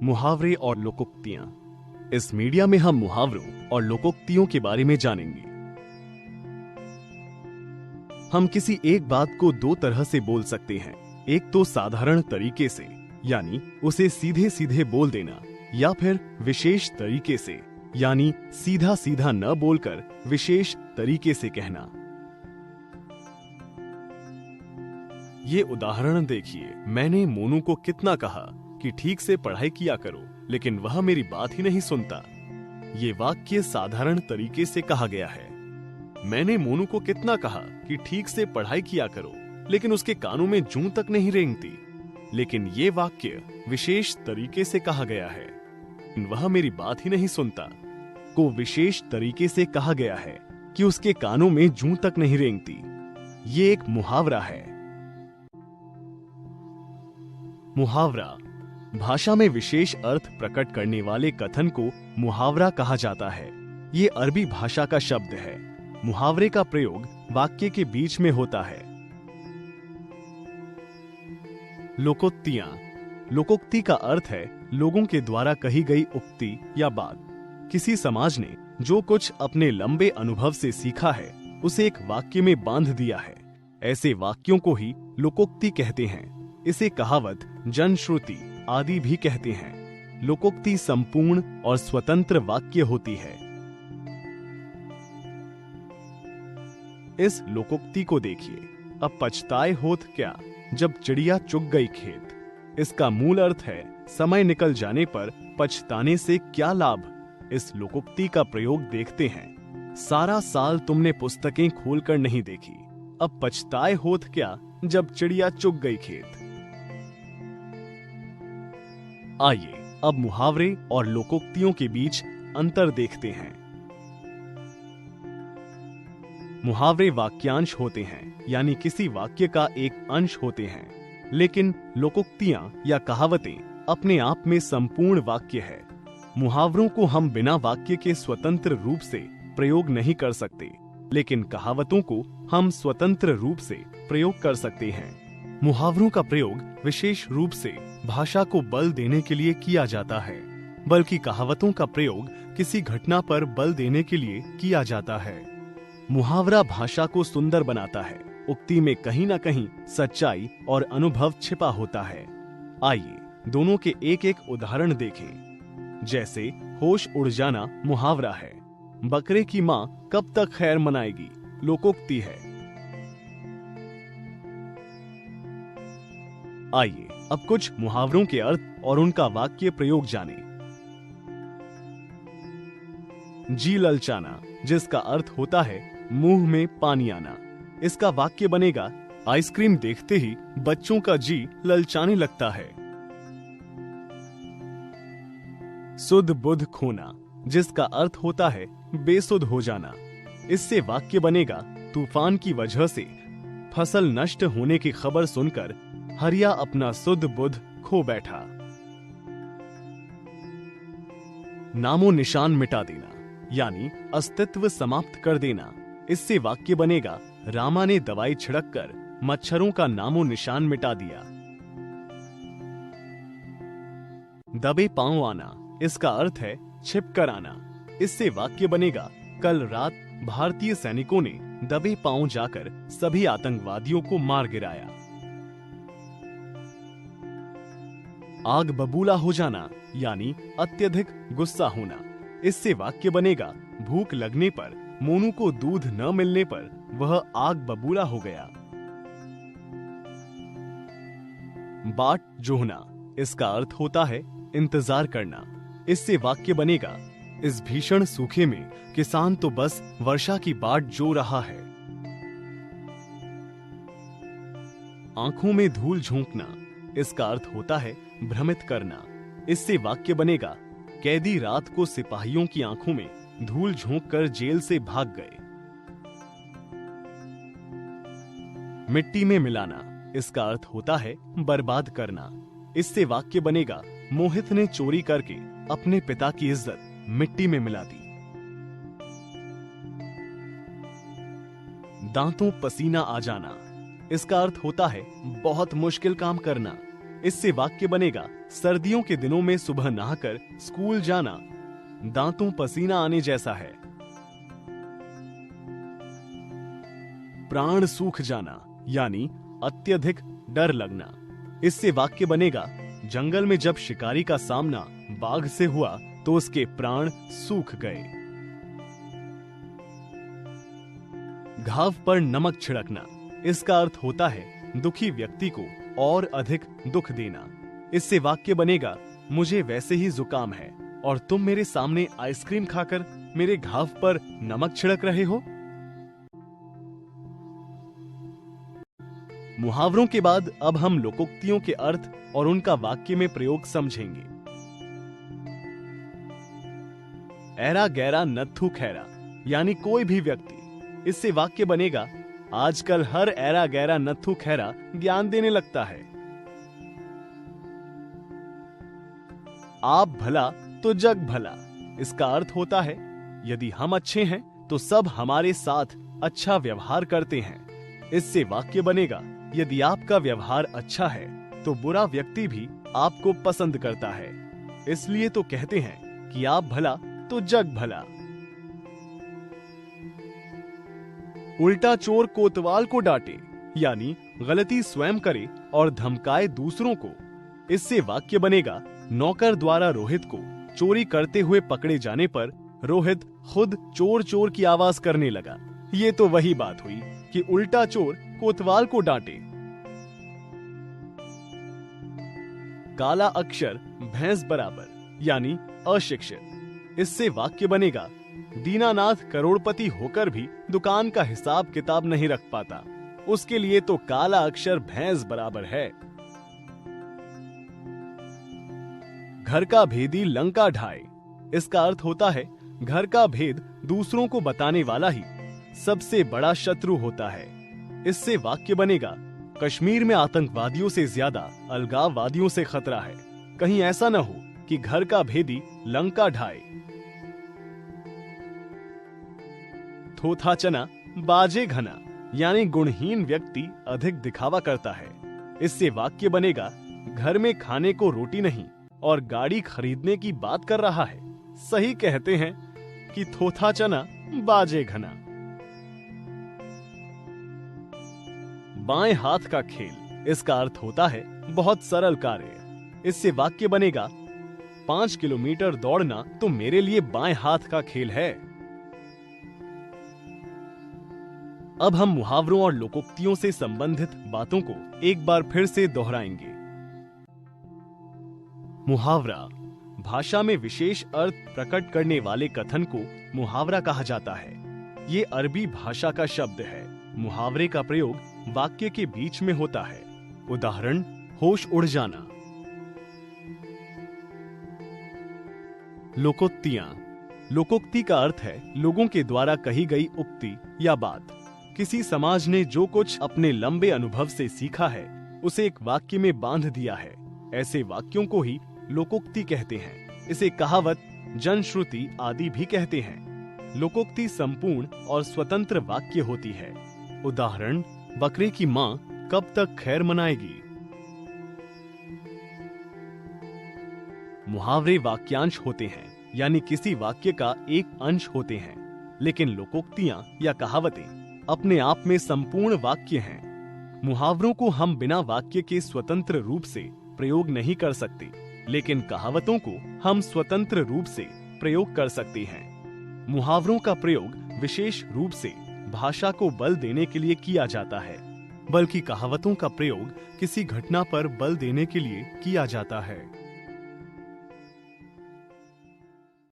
मुहावरे और लोकोक्तियां। इस मीडिया में हम मुहावरों और लोकोक्तियों के बारे में जानेंगे। हम किसी एक बात को दो तरह से बोल सकते हैं। एक तो साधारण तरीके से, यानी उसे सीधे सीधे बोल देना, या फिर विशेष तरीके से, यानी सीधा सीधा न बोलकर विशेष तरीके से कहना। ये उदाहरण देखिए। मैंने मोनू को कितना कहा कि ठीक से पढ़ाई किया करो, लेकिन वह मेरी बात ही नहीं सुनता। ये वाक्य साधारण तरीके से कहा गया है। मैंने मोनू को कितना कहा कि ठीक से पढ़ाई किया करो, लेकिन उसके कानों में जूं तक नहीं रेंगती। लेकिन ये वाक्य विशेष तरीके से कहा गया है। वह मेरी बात ही नहीं सुनता को विशेष तरीके से कहा गया है कि उसके कानों में जूं तक नहीं रेंगती। ये एक मुहावरा है। मुहावरा भाषा में विशेष अर्थ प्रकट करने वाले कथन को मुहावरा कहा जाता है। ये अरबी भाषा का शब्द है। मुहावरे का प्रयोग वाक्य के बीच में होता है। लोकोक्तियां। लोकोक्ति का अर्थ है लोगों के द्वारा कही गई उक्ति या बात। किसी समाज ने जो कुछ अपने लंबे अनुभव से सीखा है, उसे एक वाक्य में बांध दिया है। ऐसे वाक्यों को ही लोकोक्ति कहते हैं। इसे कहावत, जनश्रुति आदि भी कहते हैं। लोकोक्ति संपूर्ण और स्वतंत्र वाक्य होती है। इस लोकोक्ति को देखिए। अब पछताए होत क्या, जब चिड़िया चुग गई खेत। इसका मूल अर्थ है समय निकल जाने पर पछताने से क्या लाभ। इस लोकोक्ति का प्रयोग देखते हैं। सारा साल तुमने पुस्तकें खोलकर नहीं देखी, अब पछताए होत क्या, जब चिड़िया चुग गई खेत। आइए अब मुहावरे और लोकोक्तियों के बीच अंतर देखते हैं। मुहावरे वाक्यांश होते हैं, यानी किसी वाक्य का एक अंश होते हैं। लेकिन लोकोक्तियां या कहावतें अपने आप में संपूर्ण वाक्य है। मुहावरों को हम बिना वाक्य के स्वतंत्र रूप से प्रयोग नहीं कर सकते, लेकिन कहावतों को हम स्वतंत्र रूप से प्रयोग कर सकते हैं। मुहावरों का प्रयोग विशेष रूप से भाषा को बल देने के लिए किया जाता है, बल्कि कहावतों का प्रयोग किसी घटना पर बल देने के लिए किया जाता है। मुहावरा भाषा को सुंदर बनाता है। उक्ति में कहीं न कहीं सच्चाई और अनुभव छिपा होता है। आइए दोनों के एक एक उदाहरण देखें। जैसे होश उड़ जाना मुहावरा है। बकरे की मां कब तक खैर मनाएगी, लोकोक्ति है। आइए अब कुछ मुहावरों के अर्थ और उनका वाक्य प्रयोग जानें। जी ललचाना, जिसका अर्थ होता है मुंह में पानी आना। इसका वाक्य बनेगा, आइसक्रीम देखते ही बच्चों का जी ललचाने लगता है। सुध बुध खोना, जिसका अर्थ होता है बेसुध हो जाना। इससे वाक्य बनेगा, तूफान की वजह से फसल नष्ट होने की खबर सुनकर हरिया अपना सुध बुध खो बैठा। नामो निशान मिटा देना, यानी अस्तित्व समाप्त कर देना। इससे वाक्य बनेगा, रामा ने दवाई छिड़क कर मच्छरों का नामो निशान मिटा दिया। दबे पांव आना, इसका अर्थ है छिप कर आना। इससे वाक्य बनेगा, कल रात भारतीय सैनिकों ने दबे पांव जाकर सभी आतंकवादियों को मार गिराया। आग बबूला हो जाना, यानी अत्यधिक गुस्सा होना। इससे वाक्य बनेगा, भूख लगने पर मोनू को दूध न मिलने पर वह आग बबूला हो गया। बाट जोहना, इसका अर्थ होता है इंतजार करना। इससे वाक्य बनेगा, इस भीषण सूखे में किसान तो बस वर्षा की बाट जो रहा है। आंखों में धूल झोंकना, इसका अर्थ होता है भ्रमित करना। इससे वाक्य बनेगा, कैदी रात को सिपाहियों की आंखों में धूल झोंककर जेल से भाग गए। मिट्टी में मिलाना, इसका अर्थ होता है बर्बाद करना। इससे वाक्य बनेगा, मोहित ने चोरी करके अपने पिता की इज्जत मिट्टी में मिला दी। दांतों पसीना आ जाना, इसका अर्थ होता है बहुत मुश्किल काम करना। इससे वाक्य बनेगा, सर्दियों के दिनों में सुबह नहाकर स्कूल जाना दांतों पसीना आने जैसा है। प्राण सूख जाना यानी अत्यधिक डर लगना। इससे वाक्य बनेगा, जंगल में जब शिकारी का सामना बाघ से हुआ तो उसके प्राण सूख गए। घाव पर नमक छिड़कना। इसका अर्थ होता है दुखी व्यक्ति को और अधिक दुख देना। इससे वाक्य बनेगा, मुझे वैसे ही जुकाम है और तुम मेरे सामने आइसक्रीम खाकर मेरे घाव पर नमक छिड़क रहे हो। मुहावरों के बाद अब हम लोकोक्तियों के अर्थ और उनका वाक्य में प्रयोग समझेंगे। ऐरा गैरा नत्थु खैरा यानी कोई भी व्यक्ति। इससे वाक्य बनेगा, आजकल हर ऐरा गैरा नत्थु खैरा ज्ञान देने लगता है। आप भला तो जग भला। इसका अर्थ होता है, यदि हम अच्छे हैं तो सब हमारे साथ अच्छा व्यवहार करते हैं। इससे वाक्य बनेगा, यदि आपका व्यवहार अच्छा है तो बुरा व्यक्ति भी आपको पसंद करता है। इसलिए तो कहते हैं कि आप भला तो जग भला। उल्टा चोर कोतवाल को डांटे यानी गलती स्वयं करे और धमकाए दूसरों को। इससे वाक्य बनेगा, नौकर द्वारा रोहित को चोरी करते हुए पकड़े जाने पर रोहित खुद चोर चोर की आवाज करने लगा। ये तो वही बात हुई कि उल्टा चोर कोतवाल को डांटे। काला अक्षर भैंस बराबर यानी अशिक्षित। इससे वाक्य बनेगा, दीनानाथ करोड़पति होकर भी दुकान का हिसाब किताब नहीं रख पाता, उसके लिए तो काला अक्षर भैंस बराबर है। घर का भेदी लंका ढाए। इसका अर्थ होता है, घर का भेद दूसरों को बताने वाला ही सबसे बड़ा शत्रु होता है। इससे वाक्य बनेगा, कश्मीर में आतंकवादियों से ज्यादा अलगाववादियों से खतरा है। कहीं ऐसा न हो कि घर का भेदी लंका ढाए। थोथा चना बाजे घना यानी गुणहीन व्यक्ति अधिक दिखावा करता है। इससे वाक्य बनेगा, घर में खाने को रोटी नहीं और गाड़ी खरीदने की बात कर रहा है। सही कहते हैं कि थोथा चना बाजे घना। बाएं हाथ का खेल। इसका अर्थ होता है बहुत सरल कार्य। इससे वाक्य बनेगा, 5 किलोमीटर दौड़ना तो मेरे लिए बाएं हाथ का खेल है। अब हम मुहावरों और लोकोक्तियों से संबंधित बातों को एक बार फिर से दोहराएंगे। मुहावरा भाषा में विशेष अर्थ प्रकट करने वाले कथन को मुहावरा कहा जाता है। ये अरबी भाषा का शब्द है। मुहावरे का प्रयोग वाक्य के बीच में होता है। उदाहरण, होश उड़ जाना। लोकोक्तियां। लोकोक्ति का अर्थ है लोगों के द्वारा कही गई उक्ति या बात। किसी समाज ने जो कुछ अपने लंबे अनुभव से सीखा है उसे एक वाक्य में बांध दिया है। ऐसे वाक्यों को ही लोकोक्ति कहते हैं। इसे कहावत, जनश्रुति आदि भी कहते हैं। लोकोक्ति संपूर्ण और स्वतंत्र वाक्य होती है। उदाहरण, बकरे की मां कब तक खैर मनाएगी। मुहावरे वाक्यांश होते हैं यानी किसी वाक्य का एक अंश होते हैं, लेकिन लोकोक्तियां या कहावतें अपने आप में संपूर्ण वाक्य हैं। मुहावरों को हम बिना वाक्य के स्वतंत्र रूप से प्रयोग नहीं कर सकते, लेकिन कहावतों को हम स्वतंत्र रूप से प्रयोग कर सकते हैं। मुहावरों का प्रयोग विशेष रूप से भाषा को बल देने के लिए किया जाता है, बल्कि कहावतों का प्रयोग किसी घटना पर बल देने के लिए किया जाता है।